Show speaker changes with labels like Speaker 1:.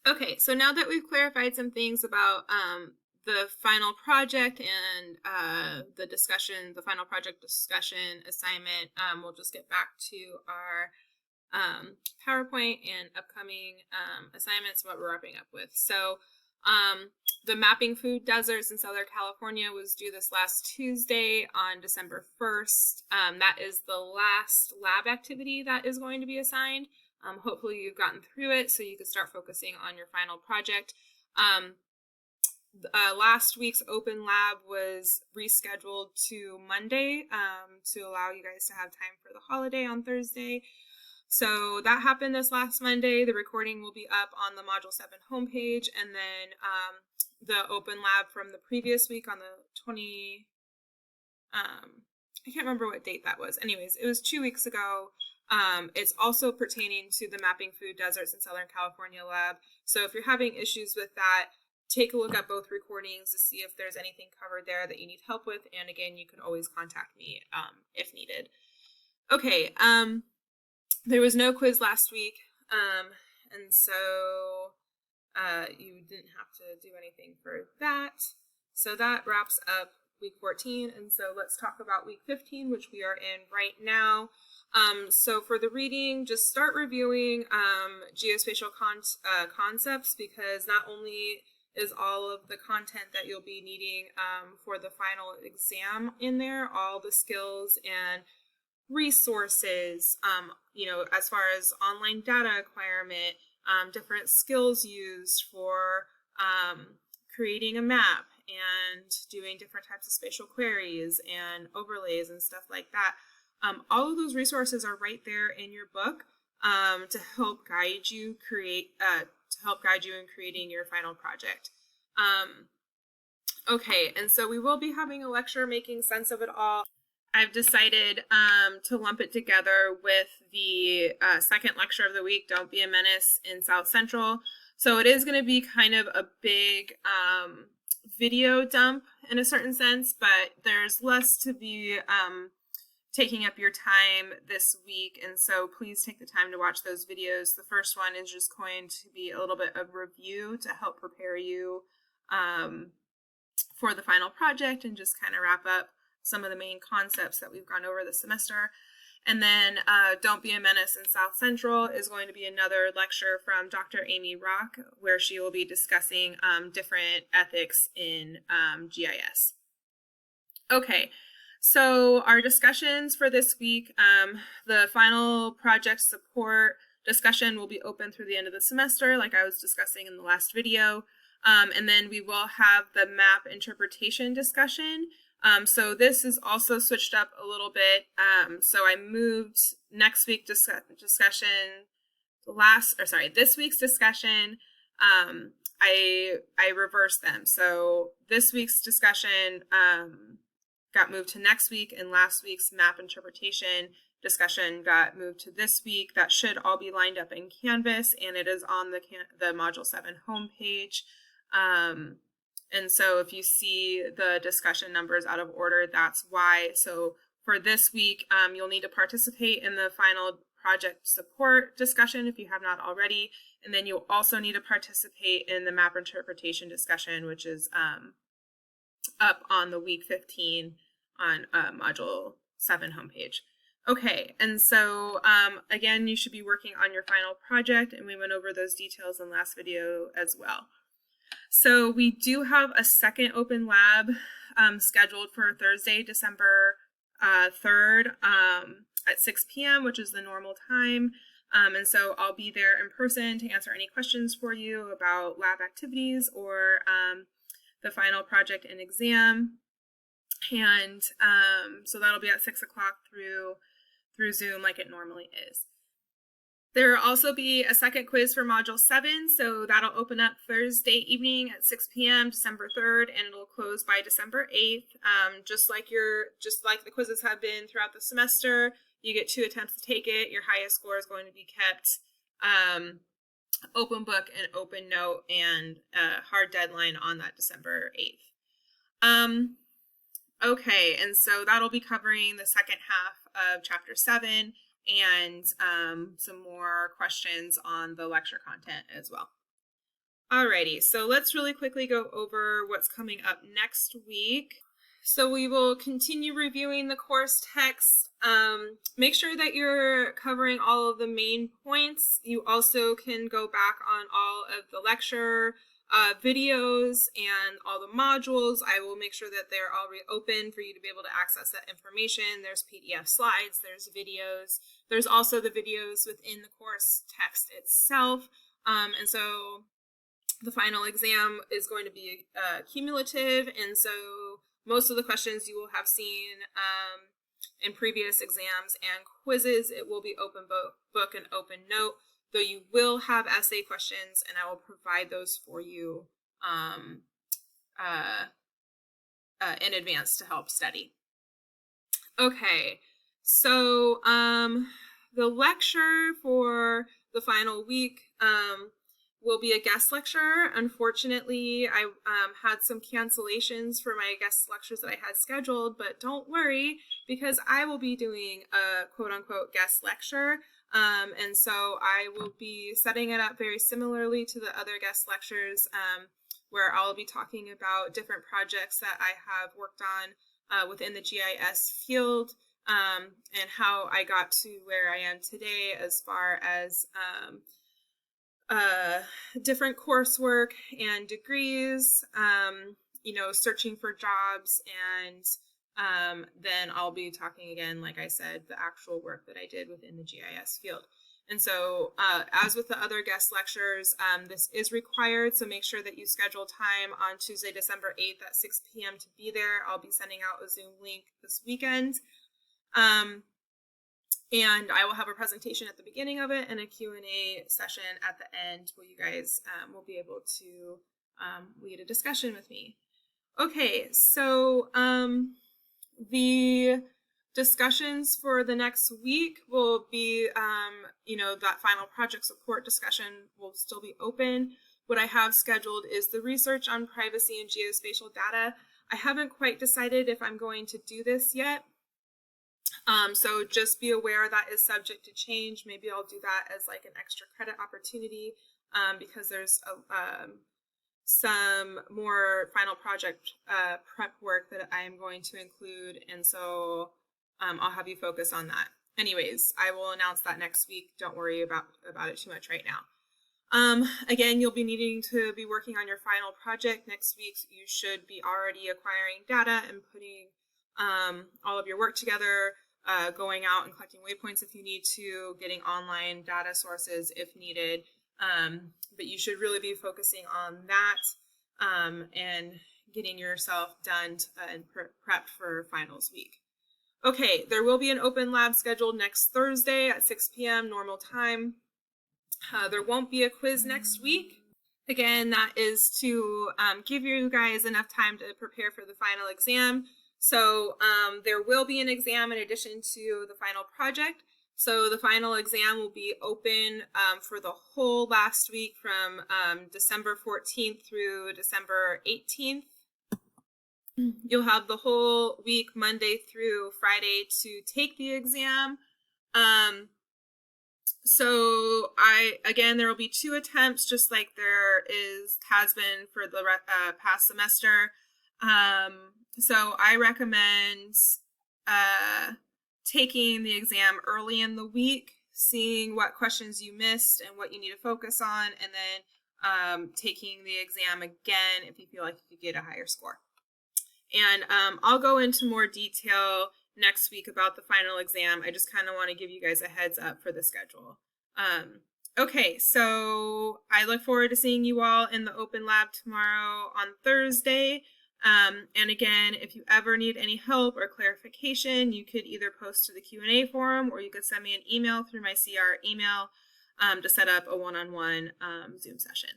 Speaker 1: Okay, so now that we've clarified some things about the final project and the final project discussion assignment, we'll just get back to our PowerPoint and upcoming assignments, what we're wrapping up with. So the Mapping Food Deserts in Southern California was due this last Tuesday on December 1st. That is the last lab activity that is going to be assigned. Hopefully you've gotten through it so you can start focusing on your final project. Last week's open lab was rescheduled to Monday to allow you guys to have time for the holiday on Thursday. So that happened this last Monday. The recording will be up on the Module 7 homepage, and then the open lab from the previous week on the 20, I can't remember what date that was. Anyways, it was 2 weeks ago. It's also pertaining to the Mapping Food Deserts in Southern California lab. So if you're having issues with that, take a look at both recordings to see if there's anything covered there that you need help with. And again, you can always contact me if needed. Okay, there was no quiz last week, and so you didn't have to do anything for that. So that wraps up week 14, and so let's talk about week 15, which we are in right now. So for the reading, just start reviewing geospatial concepts, because not only is all of the content that you'll be needing for the final exam in there, all the skills and resources, as far as online data acquirement, different skills used for creating a map and doing different types of spatial queries and overlays and stuff like that. All of those resources are right there in your book to help guide you in creating your final project. Okay, and so we will be having a lecture making sense of it all. I've decided to lump it together with the second lecture of the week, Don't Be a Menace in South Central. So it is going to be kind of a big video dump in a certain sense, but there's less to be taking up your time this week, and so please take the time to watch those videos. The first one is just going to be a little bit of review to help prepare you for the final project and just kind of wrap up some of the main concepts that we've gone over this semester. And then Don't Be a Menace in South Central is going to be another lecture from Dr. Amy Rock, where she will be discussing different ethics in GIS. Okay, so our discussions for this week, the final project support discussion will be open through the end of the semester, like I was discussing in the last video. And then we will have the map interpretation discussion. So this is also switched up a little bit. So I moved next week's discussion, this week's discussion, I reversed them. So this week's discussion got moved to next week, and last week's map interpretation discussion got moved to this week. That should all be lined up in Canvas, and it is on the Module 7 homepage. And so if you see the discussion numbers out of order, that's why. So for this week, you'll need to participate in the final project support discussion if you have not already. And then you'll also need to participate in the map interpretation discussion, which is up on the week 15 on Module 7 homepage. Okay, and so again, you should be working on your final project, and we went over those details in the last video as well. So we do have a second open lab scheduled for Thursday, December 3rd at 6 p.m., which is the normal time. And so I'll be there in person to answer any questions for you about lab activities or the final project and exam. And so that'll be at 6 o'clock through Zoom like it normally is. There will also be a second quiz for Module 7, so that'll open up Thursday evening at 6 p.m., December 3rd, and it'll close by December 8th. Just like the quizzes have been throughout the semester, you get 2 attempts to take it. Your highest score is going to be kept. Open book and open note, and hard deadline on that December 8th. Okay, and so that'll be covering the second half of Chapter 7 and some more questions on the lecture content as well. Alrighty, so let's really quickly go over what's coming up next week. So we will continue reviewing the course text. Make sure that you're covering all of the main points. You also can go back on all of the lecture videos and all the modules. I will make sure that they're all open for you to be able to access that information. There's PDF slides, there's videos. There's also the videos within the course text itself. And so the final exam is going to be cumulative, and so most of the questions you will have seen in previous exams and quizzes. It will be open book and open note, though you will have essay questions, and I will provide those for you in advance to help study. Okay, so the lecture for the final week will be a guest lecture. Unfortunately, I had some cancellations for my guest lectures that I had scheduled, but don't worry, because I will be doing a quote-unquote guest lecture, and so I will be setting it up very similarly to the other guest lectures, where I'll be talking about different projects that I have worked on within the GIS field, and how I got to where I am today as far as different coursework and degrees, you know, searching for jobs, and then I'll be talking again, like I said, the actual work that I did within the GIS field. And so as with the other guest lectures, this is required, so make sure that you schedule time on Tuesday, December 8th at 6 p.m. to be there. I'll be sending out a Zoom link this weekend. And I will have a presentation at the beginning of it and a Q&A session at the end where you guys will be able to lead a discussion with me. Okay, so the discussions for the next week will be, you know, that final project support discussion will still be open. What I have scheduled is the research on privacy and geospatial data. I haven't quite decided if I'm going to do this yet. So just be aware that is subject to change. Maybe I'll do that as like an extra credit opportunity because there's some more final project prep work that I am going to include, and so I'll have you focus on that. Anyways, I will announce that next week. Don't worry about it too much right now. Again, you'll be needing to be working on your final project next week. So you should be already acquiring data and putting all of your work together, going out and collecting waypoints if you need to, getting online data sources if needed. But you should really be focusing on that and getting yourself done and prepped for finals week. Okay, there will be an open lab scheduled next Thursday at 6 p.m. normal time. There won't be a quiz next week. Again, that is to give you guys enough time to prepare for the final exam. So there will be an exam in addition to the final project. So the final exam will be open for the whole last week from December 14th through December 18th. You'll have the whole week, Monday through Friday, to take the exam. So again, there will be 2 attempts, just like there has been for the past semester. So I recommend taking the exam early in the week, seeing what questions you missed and what you need to focus on, and then taking the exam again if you feel like you could get a higher score. And I'll go into more detail next week about the final exam. I just kind of want to give you guys a heads up for the schedule. Okay, so I look forward to seeing you all in the open lab tomorrow on Thursday. And again, if you ever need any help or clarification, you could either post to the Q&A forum or you could send me an email through my CR email to set up a one-on-one Zoom session.